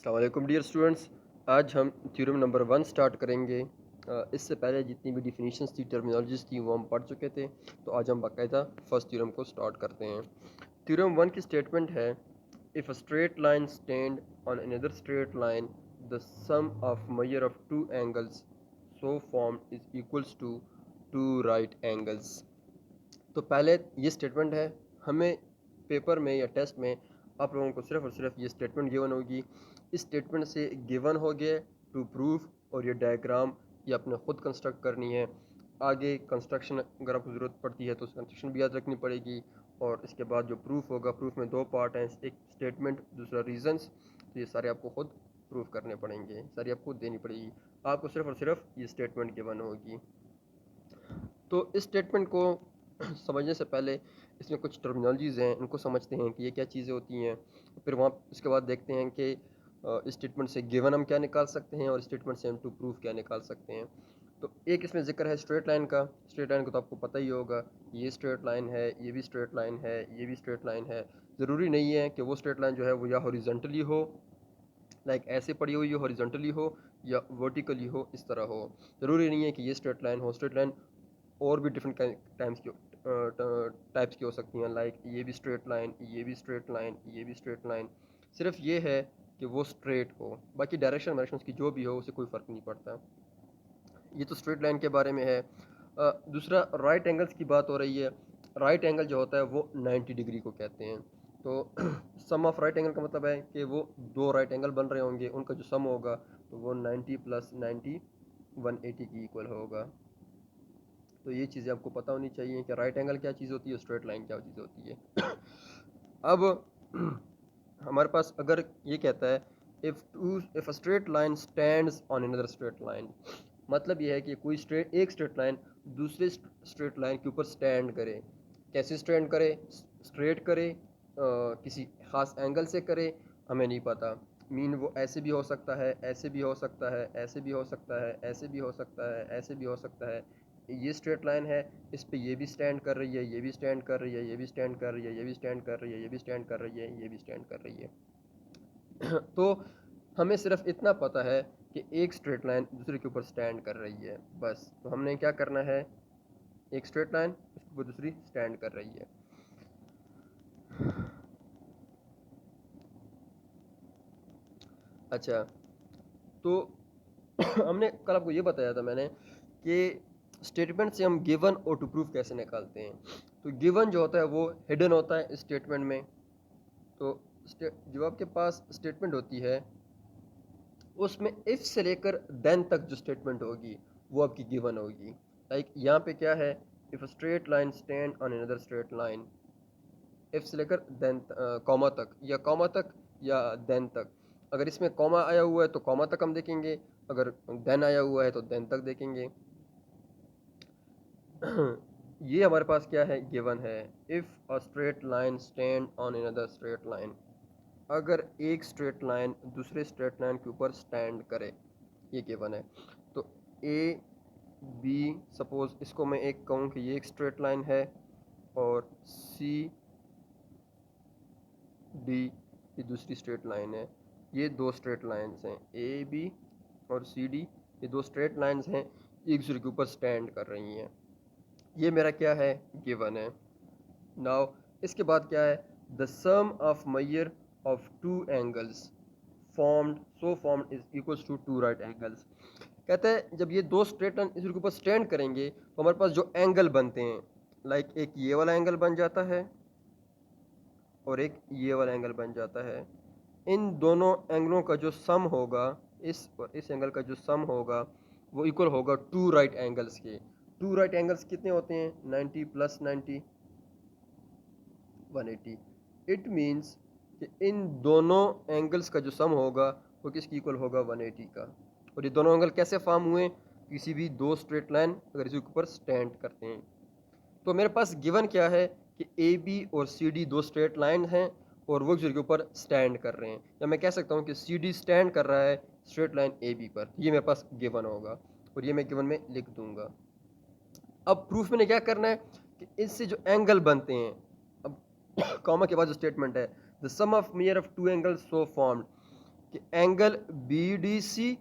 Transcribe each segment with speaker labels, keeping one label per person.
Speaker 1: अस्सलाम वालेकुम dear students. आज हम थ्योरम नंबर 1 स्टार्ट करेंगे। इससे पहले जितनी भी डिफिनीशंस थी, टर्मिनोलॉजीज थी, वो हम पढ़ चुके थे। तो आज हम बाकायदा फर्स्ट थ्योरम को स्टार्ट करते हैं। थ्योरम 1 की स्टेटमेंट है, if a straight line stand on another straight line, the sum of measure of two angles so formed is equals to two right angles. तो पहले ये स्टेटमेंट है, हमें पेपर में या टेस्ट में आप लोगों को सिर्फ और सिर्फ ये स्टेटमेंट गिवन होगी। इस स्टेटमेंट से गिवन हो गया टू प्रूफ, और ये डायग्राम ये आपने ख़ुद कंस्ट्रक्ट करनी है। आगे कंस्ट्रक्शन अगर आपको ज़रूरत पड़ती है तो उस कंस्ट्रक्शन भी याद रखनी पड़ेगी। और इसके बाद जो प्रूफ होगा, प्रूफ में दो पार्ट हैं, एक स्टेटमेंट, दूसरा रीजंस। तो ये सारे आपको खुद प्रूफ करने पड़ेंगे, सारी आपको देनी पड़ेगी। आपको सिर्फ और सिर्फ ये स्टेटमेंट गिवन होगी। तो इस स्टेटमेंट को समझने से पहले इसमें कुछ टर्मिनोलॉजीज़ हैं, इनको समझते हैं कि ये क्या चीज़ें होती हैं। फिर वहाँ इसके बाद देखते हैं कि इस स्टेटमेंट से गिवन हम क्या निकाल सकते हैं और स्टेटमेंट से हम टू प्रूफ क्या निकाल सकते हैं। तो एक इसमें जिक्र है स्ट्रेट लाइन का। स्ट्रेट लाइन को तो आपको पता ही होगा, ये स्ट्रेट लाइन है, ये भी स्ट्रेट लाइन है, ये भी स्ट्रेट लाइन है। ज़रूरी नहीं है कि वो स्ट्रेट लाइन जो है वो या हॉरिजॉन्टली हो, लाइक ऐसे पड़ी हुई हो, हॉरिजॉन्टली हो, या वर्टिकली हो, इस तरह हो। ज़रूरी नहीं है कि ये स्ट्रेट लाइन हो। स्ट्रेट लाइन और भी डिफरेंट टाइप्स की हो सकती हैं, लाइक ये भी स्ट्रेट लाइन, ये भी स्ट्रेट लाइन, ये भी स्ट्रेट लाइन। सिर्फ ये है कि वो स्ट्रेट हो, बाकी डायरेक्शन वायरेक्शन उसकी जो भी हो उससे कोई फ़र्क नहीं पड़ता। ये तो स्ट्रेट लाइन के बारे में है। दूसरा राइट एंगल्स की बात हो रही है। राइट एंगल जो होता है वो 90 डिग्री को कहते हैं। तो सम ऑफ राइट एंगल का मतलब है कि वो दो राइट एंगल बन रहे होंगे, उनका जो सम होगा तो वो 90 प्लस 90 180 की इक्वल होगा। तो ये चीज़ें आपको पता होनी चाहिए कि राइट एंगल क्या चीज़ होती है, स्ट्रेट लाइन क्या चीज़ होती है। अब हमारे पास अगर ये कहता है, if a straight line stands on another straight line, मतलब ये है कि कोई एक स्ट्रेट लाइन दूसरे स्ट्रेट लाइन के ऊपर स्टैंड करे। कैसे स्टैंड करे? स्ट्रेट करे, किसी ख़ास एंगल से करे, हमें नहीं पता। मीन वो ऐसे भी हो सकता है, ऐसे भी हो सकता है, ऐसे भी हो सकता है, ऐसे भी हो सकता है, ऐसे भी हो सकता है। ये स्ट्रेट लाइन है, इस पे ये भी स्टैंड कर रही है, ये भी स्टैंड कर रही है, ये भी स्टैंड कर रही है, ये भी स्टैंड कर रही है, ये भी स्टैंड कर रही है, ये भी स्टैंड कर रही है। तो हमें सिर्फ इतना पता है कि एक स्ट्रेट लाइन दूसरे के ऊपर स्टैंड कर रही है, बस। तो हमने क्या करना है, एक स्ट्रेट लाइन उसके ऊपर दूसरी स्टैंड कर रही है। अच्छा, तो हमने कल आपको ये बताया था मैंने कि स्टेटमेंट से हम गिवन और टू प्रूफ कैसे निकालते हैं। तो गिवन जो होता है वो हिडन होता है स्टेटमेंट में। तो जो आपके पास स्टेटमेंट होती है उसमें इफ़ से लेकर देन तक जो स्टेटमेंट होगी वो आपकी गिवन होगी। लाइक यहाँ पे क्या है, if a straight line stand on another straight line, if से लेकर देन कॉमा तक, या कॉमा तक या देन तक। अगर इसमें कॉमा आया हुआ है तो कॉमा तक हम देखेंगे, अगर देन आया हुआ है तो देन तक देखेंगे। ये हमारे पास क्या है, गिवन है। If a straight line stand on another straight line, अगर एक स्ट्रेट लाइन दूसरे स्ट्रेट लाइन के ऊपर स्टैंड करे, ये गिवन है। तो ए बी, सपोज इसको मैं एक कहूँ कि ये एक स्ट्रेट लाइन है, और सी डी ये दूसरी स्ट्रेट लाइन है। ये दो स्ट्रेट लाइन्स हैं, ए बी और सी डी, ये दो स्ट्रेट लाइन्स हैं, एक दूसरे के ऊपर स्टैंड कर रही हैं। ये मेरा क्या है, गिवन है। नाउ इसके बाद क्या है, the sum of measure of two angles formed is equals to two right angles. कहते हैं जब ये दो स्ट्रेट लाइन इस के ऊपर स्टैंड करेंगे तो हमारे पास जो एंगल बनते हैं, लाइक एक ये वाला एंगल बन जाता है और एक ये वाला एंगल बन जाता है। इन दोनों एंगलों का जो सम होगा, इस और इस एंगल का जो सम होगा वो इक्वल होगा टू राइट एंगल्स के। टू राइट एंगल्स कितने होते हैं, 90 प्लस 90 180। इट मीन्स कि इन दोनों एंगल्स का जो सम होगा वो किसकी इक्वल होगा, 180 का। और ये दोनों एंगल कैसे फॉर्म हुए, किसी भी दो स्ट्रेट लाइन अगर इसके ऊपर स्टैंड करते हैं। तो मेरे पास गिवन क्या है कि ए बी और सी डी दो स्ट्रेट लाइन हैं और वो एक के ऊपर स्टैंड कर रहे हैं, या मैं कह सकता हूँ कि सी डी स्टैंड कर रहा है स्ट्रेट लाइन ए बी पर। ये मेरे पास गिवन होगा और ये मैं गिवन में लिख दूंगा। अब प्रूफ में क्या करना है कि इससे जो एंगल बनते हैं, अब कॉमा के बाद जो स्टेटमेंट है, the sum of measure of two angles so formed, कि एंगल बी डी सी,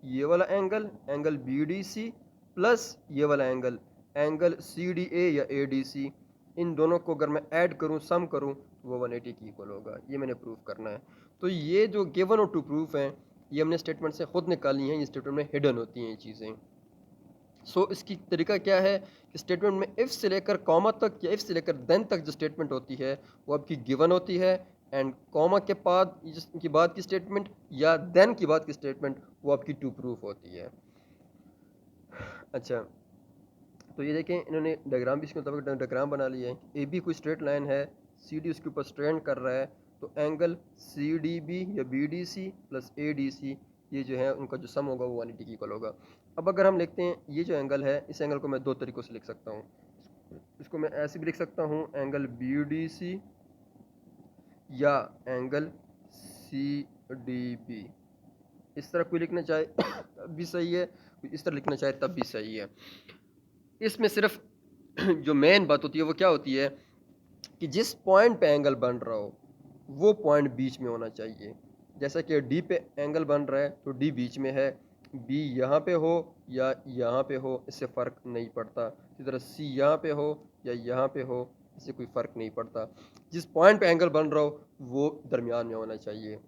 Speaker 1: ये वाला angle angle B D C plus ये वाला angle angle C D A या ए डी सी, इन दोनों को अगर मैं ऐड करूं, सम करूं, तो वो 180 की इक्वल होगा। ये मैंने प्रूफ करना है। तो ये जो गिवन और टू प्रूफ हैं, ये हमने स्टेटमेंट से खुद निकाली हैं। ये स्टेटमेंट में हिडन होती हैं ये चीज़ें। सो इसकी तरीका क्या है कि स्टेटमेंट में इफ़ से लेकर कॉमा तक या इफ़ से लेकर देन तक जो स्टेटमेंट होती है वो आपकी गिवन होती है, एंड कॉमा के बाद की बाद की स्टेटमेंट या देन की बाद की स्टेटमेंट वो आपकी टू प्रूफ होती है। अच्छा, तो ये देखें, इन्होंने डायग्राम भी इसके मुताबिक डायग्राम बना लिया है। ए बी कोई स्ट्रेट लाइन है, सी डी उसके ऊपर स्ट्रेंड कर रहा है, तो एंगल सी डी बी या B D C plus A D C, ये जो है उनका जो सम होगा वो 180 की इक्वल होगा। अब अगर हम लिखते हैं ये जो एंगल है, इस एंगल को मैं दो तरीक़ों से लिख सकता हूँ। इसको मैं ऐसे भी लिख सकता हूँ, एंगल बी डी सी या एंगल सी डी बी। इस तरह कोई लिखना चाहे तब भी सही है, कोई इस तरह लिखना चाहे तब भी सही है। इसमें सिर्फ जो मेन बात होती है वो क्या होती है कि जिस पॉइंट पे एंगल बन रहा हो वो पॉइंट बीच में होना चाहिए। जैसा कि डी पे एंगल बन रहा है तो डी बीच में है, बी यहाँ पे हो या यहाँ पे हो इससे फ़र्क नहीं पड़ता। इसी तरह सी यहाँ पे हो या यहाँ पे हो, इससे कोई फ़र्क नहीं पड़ता। जिस पॉइंट पे एंगल बन रहा हो वो दरमियान में होना चाहिए।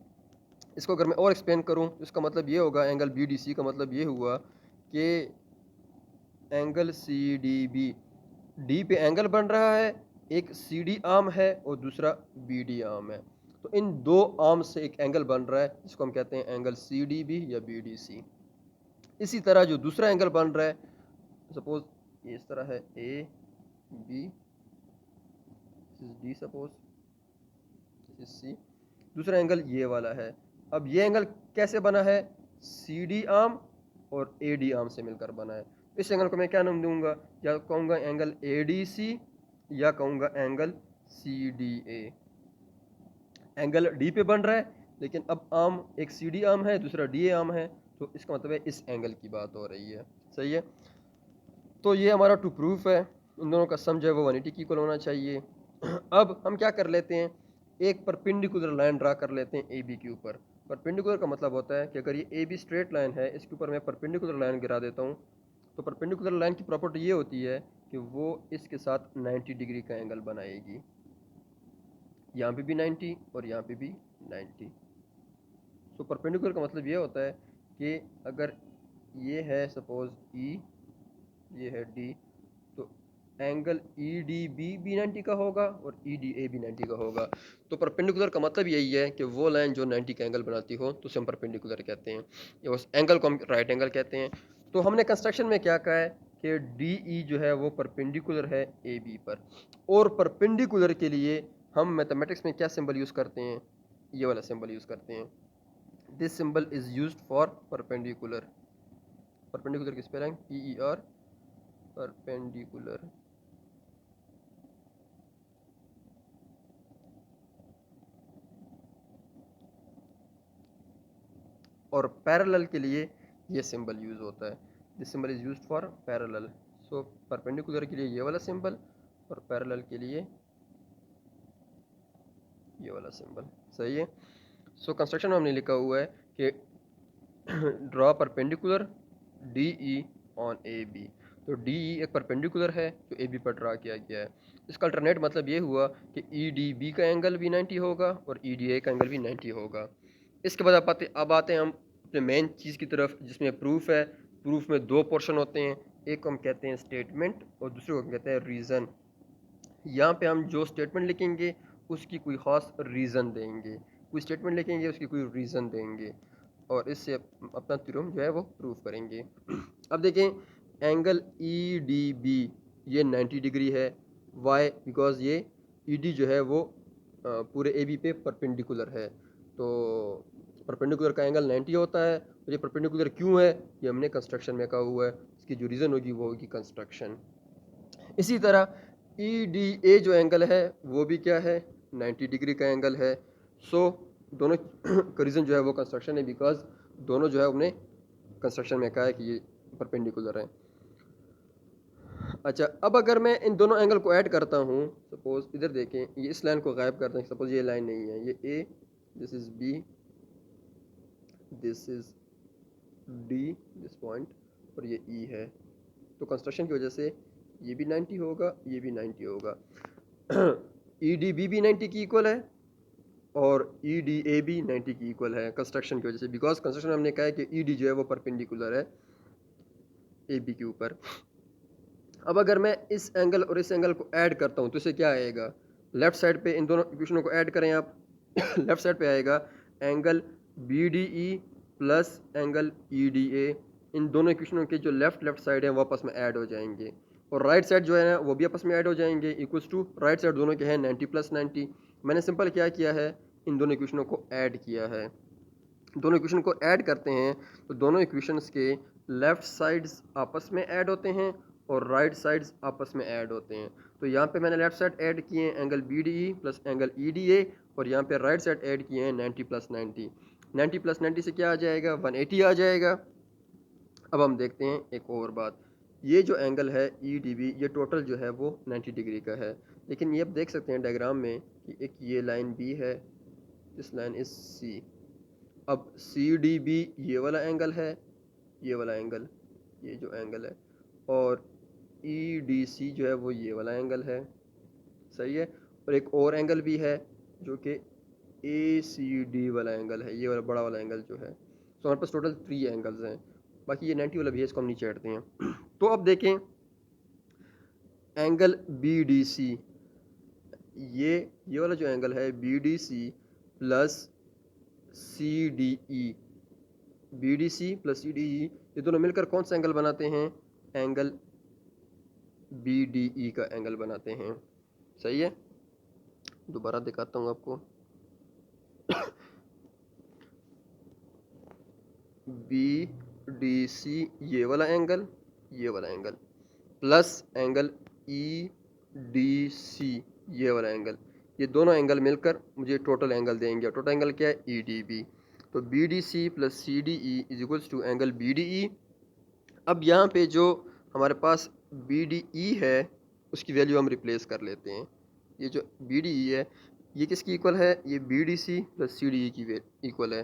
Speaker 1: इसको अगर मैं और एक्सप्लेन करूँ तो इसका मतलब ये होगा, एंगल बी डी सी का मतलब ये हुआ कि angle C D B, D पे एंगल बन रहा है, एक सी डी आर्म है और दूसरा बी डी आर्म है, तो इन दो आर्म से एक एंगल बन रहा है जिसको हम कहते हैं एंगल सी डी बी या बी डी सी। इसी तरह जो दूसरा एंगल बन रहा है, सपोज ये इस तरह है A B, D suppose C, दूसरा एंगल ये वाला है। अब ये एंगल कैसे बना है, सी डी आर्म और ए डी आर्म से मिलकर बना है। इस एंगल को मैं क्या नाम दूंगा, या कहूँगा एंगल ए डी सी या कहूँगा angle C D A. Angle D पे बन रहा है लेकिन अब आर्म एक सी डी आर्म है दूसरा डी ए आर्म है, तो इसका मतलब है इस एंगल की बात हो रही है। सही है, तो ये हमारा टू प्रूफ है। इन दोनों का सम जो है वो 180 की इक्वल होना चाहिए। अब हम क्या कर लेते हैं, एक परपेंडिकुलर लाइन ड्रा कर लेते हैं ए बी के ऊपर। परपेंडिकुलर का मतलब होता है कि अगर ये ए बी स्ट्रेट लाइन है, इसके ऊपर मैं परपेंडिकुलर लाइन गिरा देता हूँ, तो परपेंडिकुलर लाइन की प्रॉपर्टी ये होती है कि वो इसके साथ 90 डिग्री का एंगल बनाएगी। यहाँ पे भी 90 और यहाँ पे भी 90। तो परपेंडिकुलर का मतलब ये होता है कि अगर ये है सपोज ई, ये है डी, तो एंगल ई डी बी भी 90 का होगा और ई डी ए भी 90 का होगा। तो परपेंडिकुलर का मतलब यही है कि वो लाइन जो 90 का एंगल बनाती हो तो उसे हम परपेंडिकुलर कहते हैं, या उस एंगल को हम राइट एंगल कहते हैं। तो हमने कंस्ट्रक्शन में क्या कहा है कि डी ई जो है वो परपेंडिकुलर है ए बी पर, और परपेंडिकुलर के लिए हम मैथमेटिक्स में क्या सिंबल यूज़ करते हैं, ये वाला सिंबल यूज़ करते हैं। This symbol is used for perpendicular. Perpendicular की spelling P E R, perpendicular. और पैरेलल के लिए ये सिंबल यूज़ होता है। This symbol is used for parallel. So perpendicular के लिए ये वाला सिंबल और पैरेलल के लिए ये वाला सिंबल। सही है। सो कंस्ट्रक्शन में हमने लिखा हुआ है कि draw perpendicular D E on A B. तो डी ई एक परपेंडिकुलर है जो ए बी पर ड्रा किया गया है। इसका अल्टरनेट मतलब ये हुआ कि ई डी बी का एंगल भी 90 होगा और ई डी ए का एंगल भी 90 होगा। इसके बाद अब आते हैं हम अपने मेन चीज़ की तरफ जिसमें प्रूफ है। प्रूफ में दो पोर्शन होते हैं, एक को हम कहते हैं स्टेटमेंट और दूसरे को हम कहते हैं रीज़न। यहाँ पे हम जो स्टेटमेंट लिखेंगे उसकी कोई ख़ास रीज़न देंगे, कोई स्टेटमेंट लिखेंगे उसकी कोई रीज़न देंगे, और इससे अपना थ्योरम जो है वो प्रूव करेंगे। अब देखें एंगल ई डी बी ये 90 डिग्री है। वाई, बिकॉज ये ई डी जो है वो पूरे ए बी पे परपेंडिकुलर है, तो परपेंडिकुलर का एंगल 90 होता है। तो ये परपेंडिकुलर क्यों है ये हमने कंस्ट्रक्शन में कहा हुआ है, इसकी जो रीज़न होगी वो होगी कंस्ट्रक्शन। इसी तरह ई डी ए जो एंगल है वो भी क्या है, 90 डिग्री का एंगल है। सो दोनों का रीज़न जो है वो कंस्ट्रक्शन है, बिकॉज दोनों जो है हमने कंस्ट्रक्शन में कहा है कि ये परपेंडिकुलर है। अच्छा, अब अगर मैं इन दोनों एंगल को ऐड करता हूँ, सपोज इधर देखें, ये इस लाइन को गायब करते हैं, सपोज ये लाइन नहीं है, ये A, this is B, this is D, this point, और ये ई है। तो कंस्ट्रक्शन की वजह से ये भी 90 होगा, ये भी 90 होगा। ई डी बी भी 90 की इक्वल है और ई डी ए भी 90 की इक्वल है कंस्ट्रक्शन की वजह से, बिकॉज कंस्ट्रक्शन में हमने कहा है कि ई डी जो है वो परपेंडिकुलर है ए बी के ऊपर। अब अगर मैं इस एंगल और इस एंगल को ऐड करता हूँ तो इसे क्या आएगा, लेफ्ट साइड पे इन दोनों इक्वेशनों को ऐड करें आप। लेफ्ट साइड पे आएगा angle B D E plus angle E D A. इन दोनों इक्वेशनों के जो लेफ्ट लेफ्ट साइड है वो आपस में ऐड हो जाएंगे, और राइट साइड जो है ना वो भी आपस में ऐड हो जाएंगे, इक्वल्स टू राइट साइड दोनों के हैं 90 प्लस 90। मैंने सिंपल क्या किया है, इन दोनों इक्वेशनों को ऐड किया है। दोनों इक्वेशन को ऐड करते हैं तो दोनों इक्वेशंस के लेफ्ट साइड्स आपस में ऐड होते हैं और राइट साइड्स आपस में ऐड होते हैं। तो यहाँ पे मैंने लेफ्ट साइड ऐड किए हैं angle B D E plus angle E D A, और यहाँ पे राइट साइड ऐड किए हैं 90 प्लस 90। 90 प्लस 90 से क्या आ जाएगा, 180 आ जाएगा। अब हम देखते हैं एक और बात, ये जो एंगल है ई डी बी, ये टोटल जो है वो 90 डिग्री का है, लेकिन ये आप देख सकते हैं डायग्राम में कि एक ये लाइन बी है, दिस लाइन इज सी। अब सी डी बी ये वाला एंगल है, ये वाला एंगल, ये जो एंगल है, और ई डी सी जो है वो ये वाला एंगल है, सही है। और एक और एंगल भी है जो कि ए सी डी वाला एंगल है, ये वाला बड़ा वाला एंगल जो है। तो हमारे पास टोटल 3 एंगल्स हैं, बाकी ये 90 वाला भी है, इसको हम नीचे हटते हैं। तो अब देखें एंगल बी डी सी, ये वाला जो एंगल है B D C plus C D E, B D C plus C D E, ये दोनों मिलकर कौन सा एंगल बनाते हैं, एंगल बी डी ई का एंगल बनाते हैं, सही है। दोबारा दिखाता हूँ आपको। बी डी सी ये वाला एंगल, ये वाला angle, plus angle E D C ये वाला एंगल, ये दोनों एंगल मिलकर मुझे टोटल एंगल देंगे। टोटल एंगल क्या है, ई डी बी। तो B D C plus C D E is equals to angle B D E. अब यहाँ पे जो हमारे पास बी डी ई है उसकी वैल्यू हम रिप्लेस कर लेते हैं। ये जो बी डी ई है ये किसकी इक्वल है, ये B D C plus C D E की इक्वल है।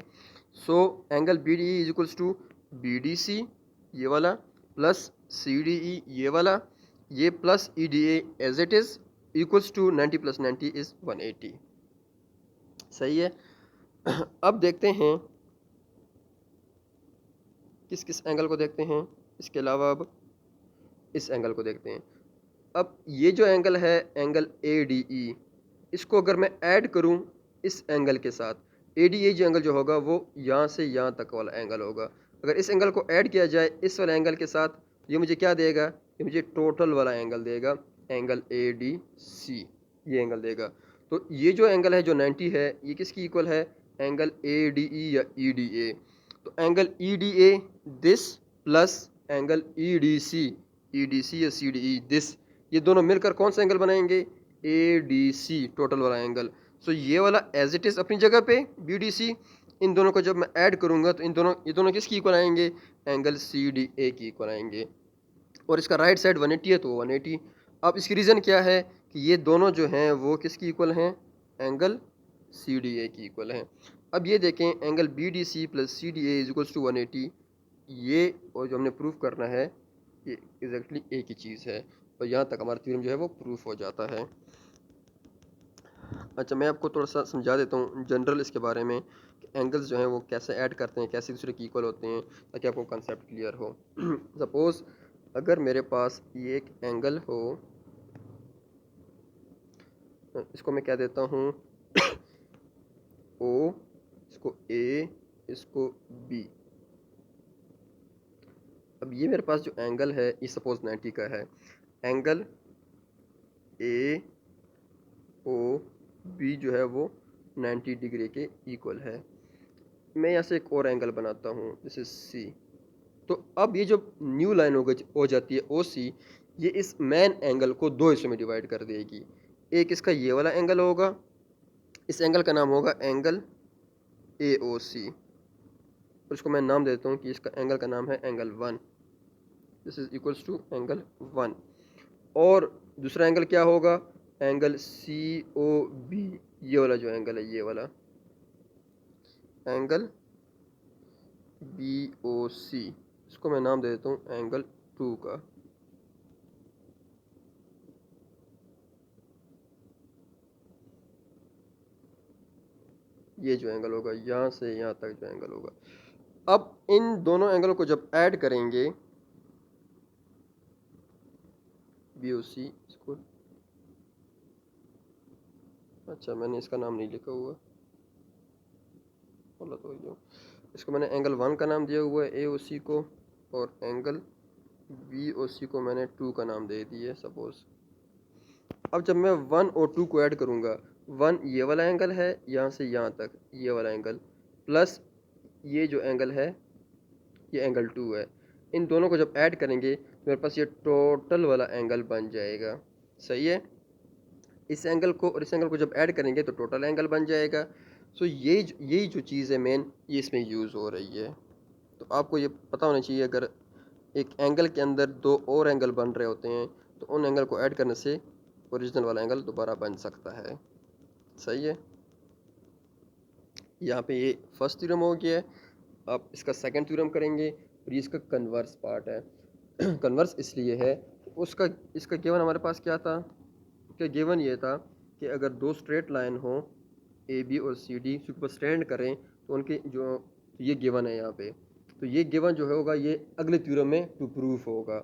Speaker 1: So angle B D E is equals to B D C ये वाला प्लस सी डी ई ये वाला, ये plus E D A as it is, equals to 90 plus 90 is 180, सही है। अब देखते हैं किस किस एंगल को देखते हैं, इसके अलावा अब इस एंगल को देखते हैं। अब ये जो एंगल है एंगल ए डी ई, इसको अगर मैं ऐड करूं इस एंगल के साथ, ए डी ए जो एंगल जो होगा वो यहाँ से यहाँ तक वाला एंगल होगा। अगर इस एंगल को ऐड किया जाए इस वाले एंगल के साथ, ये मुझे क्या देगा, ये मुझे टोटल वाला एंगल देगा, एंगल ए डी सी ये एंगल देगा। तो ये जो एंगल है जो 90 है ये किसकी इक्वल है, एंगल ए डी ई या ई डी ए। तो angle E D A this plus angle E D C या सी डी ई दिस, ये दोनों मिलकर कौन सा एंगल बनाएंगे, ए डी सी टोटल वाला एंगल। सो ये वाला एज इट इज़ अपनी जगह पे बी डी सी, इन दोनों को जब मैं ऐड करूँगा तो ये दोनों किसकी इक्वल आएंगे, एंगल सी डी ए की इक्वल आएंगे। और इसका राइट साइड 180 है तो 180। अब इसकी रीज़न क्या है कि ये दोनों जो हैं वो किसकी इक्वल हैं, एंगल सी डी ए की इक्वल हैं। अब ये देखें angle B D C plus C D A is equals to 180, ये और जो हमने प्रूफ करना है ये एग्जैक्टली एक ही चीज़ है, और यहाँ तक हमारा थ्योरम जो है वो प्रूफ हो जाता है। अच्छा, मैं आपको थोड़ा सा समझा देता हूँ जनरल इसके बारे में कि एंगल्स जो हैं वो कैसे ऐड करते हैं, कैसे दूसरे की इक्वल होते हैं, ताकि आपको कंसेप्ट क्लियर हो। सपोज़ अगर मेरे पास ये एक एंगल हो, इसको मैं क्या देता हूँ ओ, इसको ए, इसको बी। अब ये मेरे पास जो एंगल है ये सपोज 90 का है, एंगल ए ओ बी जो है वो 90 डिग्री के इक्वल है। मैं यहाँ से एक और एंगल बनाता हूँ, दिस इज सी। तो अब ये जो न्यू लाइन हो जाती है ओ सी, ये इस मेन एंगल को दो हिस्सों में डिवाइड कर देगी। एक इसका ये वाला एंगल होगा, इस एंगल का नाम होगा एंगल ए ओ सी, और इसको मैं नाम देता हूँ कि इसका एंगल का नाम है angle 1, this is equals to angle 1। और दूसरा एंगल क्या होगा, एंगल सी ओ बी, ये वाला जो एंगल है ये वाला एंगल BOC, इसको मैं नाम दे देता हूँ एंगल 2 का। ये जो एंगल होगा यहाँ से यहाँ तक जो एंगल होगा, अब इन दोनों एंगल को जब ऐड करेंगे BOC इसको, अच्छा मैंने इसका नाम नहीं लिखा हुआ, गलत हो गया। इसको मैंने एंगल 1 का नाम दिया हुआ है AOC को, और एंगल BOC को मैंने 2 का नाम दे दिया सपोज। अब जब मैं 1 और 2 को ऐड करूँगा, 1 ये वाला एंगल है यहाँ से यहाँ तक ये वाला एंगल, प्लस ये जो एंगल है ये एंगल 2 है, इन दोनों को जब ऐड करेंगे तो मेरे पास ये टोटल वाला एंगल बन जाएगा। सही है, इस एंगल को और इस एंगल को जब ऐड करेंगे तो टोटल एंगल बन जाएगा। सो यही जो चीज़ है मेन, ये इसमें यूज़ हो रही है। तो आपको ये पता होना चाहिए, अगर एक एंगल के अंदर दो और एंगल बन रहे होते हैं तो उन एंगल को ऐड करने से ओरिजिनल वाला एंगल दोबारा बन सकता है। सही है, यहाँ पे ये फर्स्ट थ्योरम हो गया है। अब इसका सेकंड थ्योरम करेंगे और ये इसका कन्वर्स पार्ट है। कन्वर्स इसलिए है, उसका इसका गिवन हमारे पास क्या था, कि गिवन ये था कि अगर दो स्ट्रेट लाइन हो AB और CD ऊपर स्टैंड करें तो उनके जो, ये गिवन है यहाँ पे, तो ये गिवन जो होगा ये अगले थ्योरम में टू प्रूफ होगा।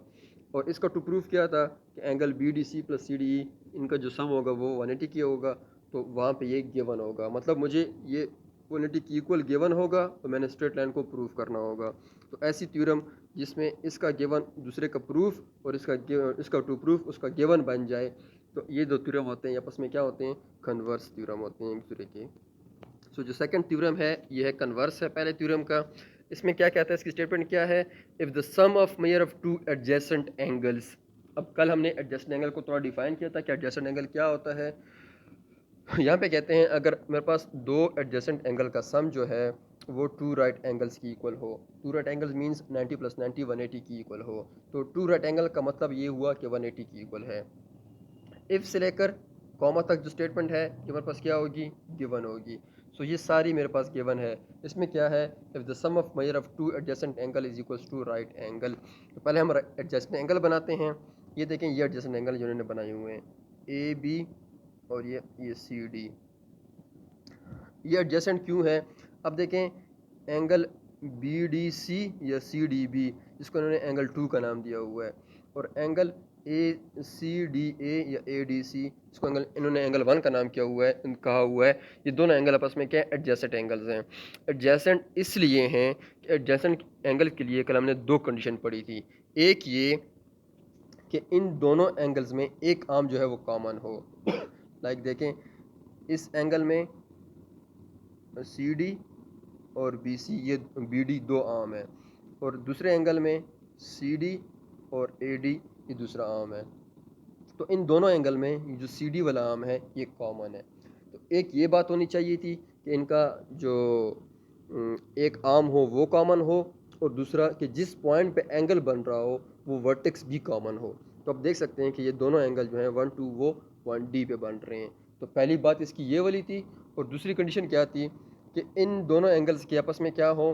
Speaker 1: और इसका टू प्रूफ क्या था कि एंगल BDC प्लस CDE इनका जो सम होगा वो 180 की होगा, तो वहाँ पे ये गिवन होगा, मतलब मुझे ये 180 की इक्वल गिवन होगा तो मैंने स्ट्रेट लाइन को प्रूफ करना होगा। तो ऐसी थ्योरम जिसमें इसका गिवन दूसरे का प्रूफ और इसका टू प्रूफ उसका गिवन बन जाए, तो ये दो थ्योरम होते हैं आपस में क्या होते हैं, कन्वर्स थ्योरम होते हैं एक दूसरे के। सो जो सेकंड थ्योरम है ये है कन्वर्स है पहले थ्योरम का। इसमें क्या कहता है, इसकी स्टेटमेंट क्या है, if the sum of measure of two adjacent angles. अब कल हमने एडजेसेंट एंगल को थोड़ा डिफाइन किया था कि एडजेसेंट एंगल क्या होता है। यहाँ पे कहते हैं अगर मेरे पास दो एडजेसेंट एंगल का सम जो है वो टू राइट एंगल्स की इक्वल हो, two right angles means 90 plus 90 180 की इक्वल हो, तो टू राइट एंगल का मतलब ये हुआ कि 180 की इक्वल है। इफ से लेकर कॉमा तक जो स्टेटमेंट है ये मेरे पास क्या होगी, गिवन होगी। सो ये सारी मेरे पास गिवन है। इसमें क्या है, if the sum of measure of two adjacent angle is equals to right angle. तो पहले हम एडजेसेंट एंगल बनाते हैं। ये देखें ये एडजेसेंट एंगल जो इन्होंने बनाए हुए हैं AB और ये CD, ये एडजेसेंट क्यों है। अब देखें एंगल BDC या CDB जिसको इन्होंने एंगल 2 का नाम दिया हुआ है, और एंगल ACDA या ADC इसको एंगल इन्होंने एंगल 1 का नाम किया हुआ है, कहा हुआ है। ये दोनों एंगल आपस में क्या एडजेसेंट एंगल्स हैं। एडजेसेंट इसलिए हैं कि एडजेसेंट एंगल के लिए कल हमने दो कंडीशन पढ़ी थी। एक ये कि इन दोनों एंगल्स में एक आर्म जो है वो कॉमन हो। लाइक देखें इस एंगल में CD और BC ये BD दो आर्म है, और दूसरे एंगल में CD और AD ये दूसरा आर्म है। तो इन दोनों एंगल में जो CD वाला आर्म है ये कॉमन है। तो एक ये बात होनी चाहिए थी कि इनका जो एक आर्म हो वो कॉमन हो, और दूसरा कि जिस पॉइंट पे एंगल बन रहा हो वो वर्टेक्स भी कॉमन हो। तो आप देख सकते हैं कि ये दोनों एंगल जो हैं 1 2 वो 1D पे बन रहे हैं। तो पहली बात इसकी ये वाली थी, और दूसरी कंडीशन क्या थी कि इन दोनों एंगल्स के आपस में क्या हो,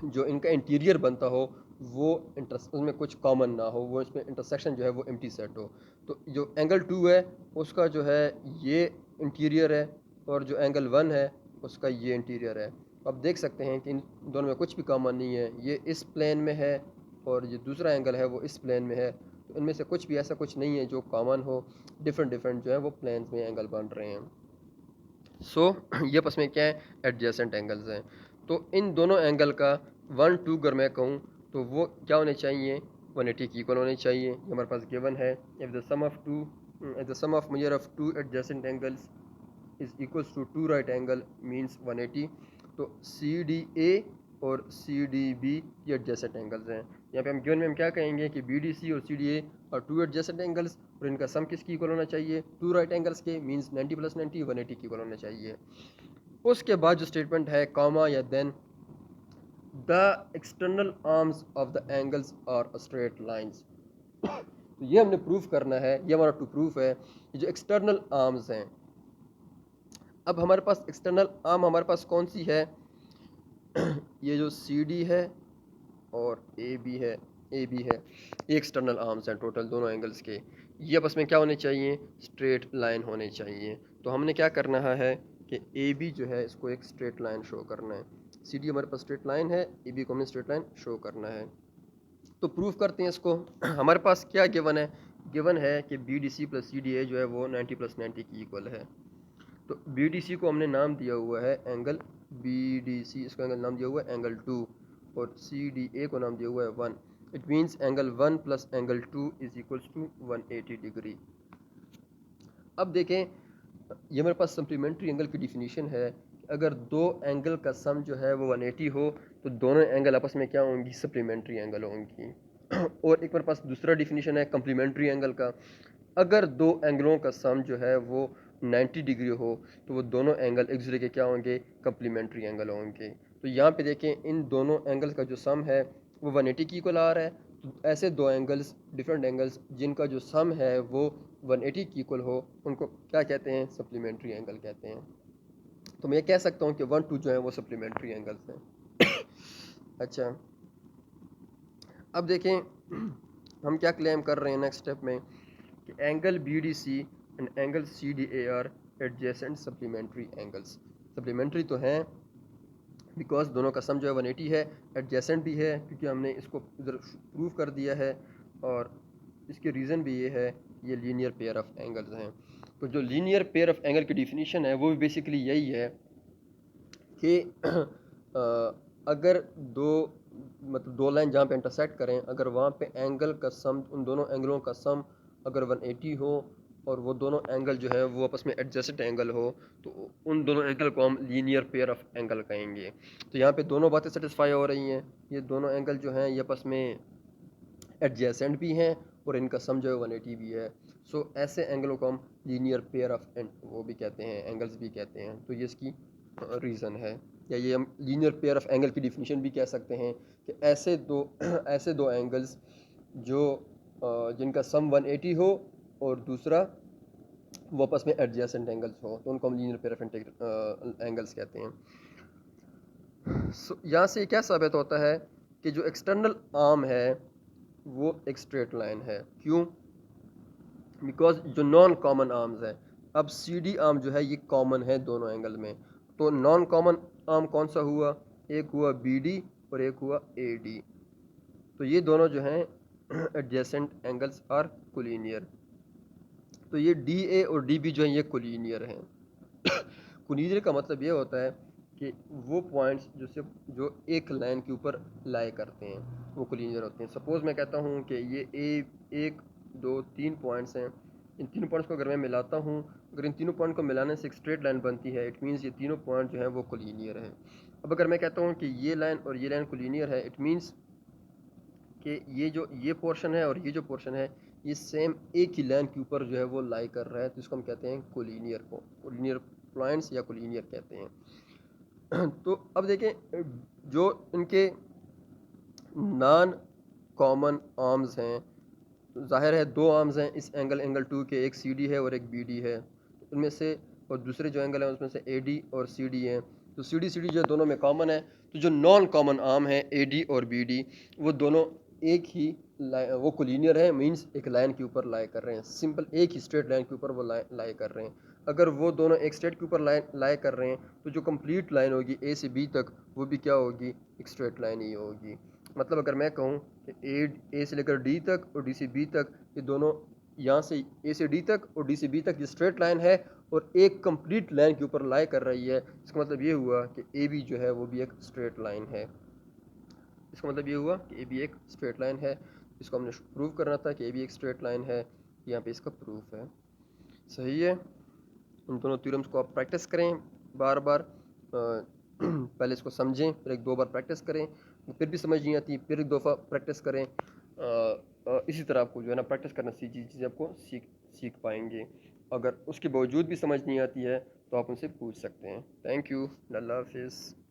Speaker 1: जो इनका इंटीरियर बनता हो वो उसमें कुछ कॉमन ना हो, वो इसमें इंटरसेक्शन जो है वो एम्प्टी सेट हो। तो जो एंगल 2 है उसका जो है ये इंटीरियर है, और जो एंगल 1 है उसका ये इंटीरियर है। अब देख सकते हैं कि इन दोनों में कुछ भी कॉमन नहीं है, ये इस प्लेन में है और ये दूसरा एंगल है वो इस प्लेन में है। तो इनमें से कुछ भी ऐसा कुछ नहीं है जो कॉमन हो, डिफरेंट डिफरेंट जो है वो प्लेन्स में एंगल बन रहे हैं। सो ये आपस में क्या है, एडजेसेंट एंगल्स हैं। तो इन दोनों एंगल का 1 2 अगर मैं कहूँ तो वो क्या होने चाहिए, 180 की इक्वल होने चाहिए। ये हमारे पास गिवन है, if the sum of measure of two adjacent angles is equals to two right angle means 180। तो CDA और CDB ये एडजेसेंट एंगल्स हैं। यहाँ पे हम गिवन में हम क्या कहेंगे कि BDC और CDA और टू एडजेसेंट एंगल्स, और इनका सम किसकी इक्वल होना चाहिए, टू राइट एंगल्स के, मींस 90 प्लस 90 180 की इक्वल होना चाहिए। उसके बाद जो स्टेटमेंट है कॉमा या then, the external arms of the angles are straight lines. तो ये हमने प्रूफ करना है, ये हमारा टू प्रूफ है। ये जो एक्सटर्नल आर्म्स हैं, अब हमारे पास एक्सटर्नल आर्म हमारे पास कौन सी है, ये जो सी डी है और ए बी है, ये एक्सटर्नल आर्म्स हैं टोटल दोनों एंगल्स के। ये आपस में क्या होने चाहिए, स्ट्रेट लाइन होने चाहिए। तो हमने क्या करना है कि ए बी जो है इसको एक स्ट्रेट लाइन शो करना है। सी डी हमारे पास स्ट्रेट लाइन है, ए बी को हमें स्ट्रेट लाइन शो करना है। तो प्रूफ करते हैं इसको। हमारे पास क्या गिवन है, गिवन है कि B D C plus C D A जो है वो 90 प्लस 90 की इक्वल है। तो बी डी सी को हमने नाम दिया हुआ है एंगल बी डी सी, इसका एंगल नाम दिया हुआ है एंगल 2, और सी डी ए को नाम दिया हुआ है 1। It means angle 1 plus angle 2 is equals to 180 degree. अब देखें, ये हमारे पास सप्लीमेंट्री एंगल की डिफिनीशन है। अगर दो एंगल का सम जो है वो 180 हो तो दोनों एंगल आपस में क्या होंगी, सप्लीमेंट्री एंगल होंगी। और एक मेरे पास दूसरा डिफिनीशन है कम्प्लीमेंट्री एंगल का। अगर दो एंगलों का सम जो है वो 90 डिग्री हो तो वो दोनों एंगल एक दूसरे के क्या होंगे, कम्प्लीमेंट्री एंगल होंगे। तो यहाँ पे देखें, इन दोनों एंगल्स का जो सम है वो 180 की इक्वल आ रहा है। तो ऐसे दो एंगल्स, डिफरेंट एंगल्स जिनका जो सम है वो 180 की इक्वल हो, उनको क्या कहते हैं, सप्लीमेंट्री एंगल कहते हैं। तो मैं ये कह सकता हूँ कि 1 2 जो है वो सप्लीमेंट्री एंगल्स हैं। अच्छा, अब देखें हम क्या क्लेम कर रहे हैं नेक्स्ट स्टेप में, कि angle B D C and angle C D A are adjacent supplementary angles. Supplementary तो हैं बिकॉज दोनों का सम जो है 180 है, एडजेसेंट भी है क्योंकि हमने इसको इधर प्रूव कर दिया है, और इसके रीज़न भी ये है, ये लीनियर पेयर ऑफ एंगल्स हैं। तो जो लीनियर पेयर ऑफ एंगल की डिफिनीशन है वो भी बेसिकली यही है कि अगर दो, मतलब दो लाइन जहाँ पे इंटरसेक्ट करें, अगर वहाँ पे एंगल का सम, उन दोनों एंगलों का सम अगर 180 हो और वो दोनों एंगल जो है वो आपस में एडजेसेंट एंगल हो, तो उन दोनों एंगल को हम लीनियर पेयर ऑफ एंगल कहेंगे। तो यहाँ पे दोनों बातें सेटिस्फाई हो रही हैं, ये दोनों एंगल जो हैं ये आपस में एडजेसेंट भी हैं और इनका सम जो है 180 भी है। सो ऐसे एंगलों को हम लीनियर पेयर ऑफ वो भी कहते हैं, एंगल्स भी कहते हैं। तो ये इसकी रीज़न है, या ये हम लीनियर पेयर ऑफ एंगल की डिफिनीशन भी कह सकते हैं कि ऐसे दो ऐसे दो एंगल्स जो जिनका सम 180 हो और दूसरा वो आपस में एडजेसेंट एंगल्स हो, तो उनको हम लीनियर पेयर ऑफ एंगल्स कहते हैं। यहाँ से क्या साबित होता है कि जो एक्सटर्नल आर्म है वो एक स्ट्रेट लाइन है। क्यों? बिकॉज जो नॉन कॉमन आर्म्स है, अब सी डी आर्म जो है ये कॉमन है दोनों एंगल में, तो नॉन कॉमन आर्म कौन सा हुआ, एक हुआ बी डी और एक हुआ ए डी। तो ये दोनों जो हैं एडजेसेंट एंगल्स आर कोलिनियर। तो ये डी ए और डी बी जो है ये कोलिनियर हैं। कोलिनियर का मतलब ये होता है कि वो पॉइंट्स जो एक लाइन के ऊपर लाई करते हैं वो कोलिनियर होते हैं। सपोज़ मैं कहता हूँ कि ये एक दो तीन पॉइंट्स हैं, इन तीनों पॉइंट्स को अगर मैं मिलाता हूँ, अगर इन तीनों पॉइंट को मिलाने से एक स्ट्रेट लाइन बनती है, इट मीन्स ये तीनों पॉइंट जो हैं वो कोलिनियर हैं। अब अगर मैं कहता हूँ कि ये लाइन और ये लाइन कोलिनियर है, इट मीन्स कि ये पोर्शन है और ये जो पोर्शन है ये सेम एक ही लाइन के ऊपर जो है वो लाई कर रहा है, तो इसको हम कहते हैं कोलिनियर पॉइंट्स या कोलिनियर कहते हैं। तो अब देखें, जो इनके नॉन कॉमन आर्म्स हैं, जाहिर है दो आर्म्स हैं इस एंगल 2 के, एक सी डी है और एक बी डी है, उनमें से, और दूसरे जो एंगल हैं उसमें से ए डी और सी डी हैं। तो सी डी जो दोनों में कॉमन है, तो जो नॉन कॉमन आर्म है ए डी और बी डी, वो दोनों एक ही वो कोलिनियर है, मींस एक लाइन के ऊपर लाई कर रहे हैं, सिंपल एक ही स्ट्रेट लाइन के ऊपर वो लाई कर रहे हैं। अगर वो दोनों एक स्ट्रेट के ऊपर लाई कर रहे हैं तो जो कंप्लीट लाइन होगी ए से बी तक वो भी क्या होगी, एक स्ट्रेट लाइन ही होगी। मतलब अगर मैं कहूँ कि ए से लेकर डी तक और डी से बी तक, ये दोनों यहाँ से ए से डी तक और डी से बी तक ये स्ट्रेट लाइन है और एक कंप्लीट लाइन के ऊपर लाई कर रही है, इसका मतलब ये हुआ कि ए बी जो है वो भी एक स्ट्रेट लाइन है। इसका मतलब ये हुआ कि ए बी एक स्ट्रेट लाइन है। इसको हमने प्रूव करना था कि ए बी एक स्ट्रेट लाइन है, यहाँ पे इसका प्रूफ है। सही है। इन दोनों थ्योरम्स को आप प्रैक्टिस करें बार बार, पहले इसको समझें, फिर एक दो बार प्रैक्टिस करें, फिर भी समझ नहीं आती फिर एक दफ़ा प्रैक्टिस करें। इसी तरह आपको जो है ना प्रैक्टिस करना सी चीज़ें आपको सीख पाएंगे। अगर उसके बावजूद भी समझ नहीं आती है तो आप उनसे पूछ सकते हैं। Thank you. अल्लाह हाफिज़।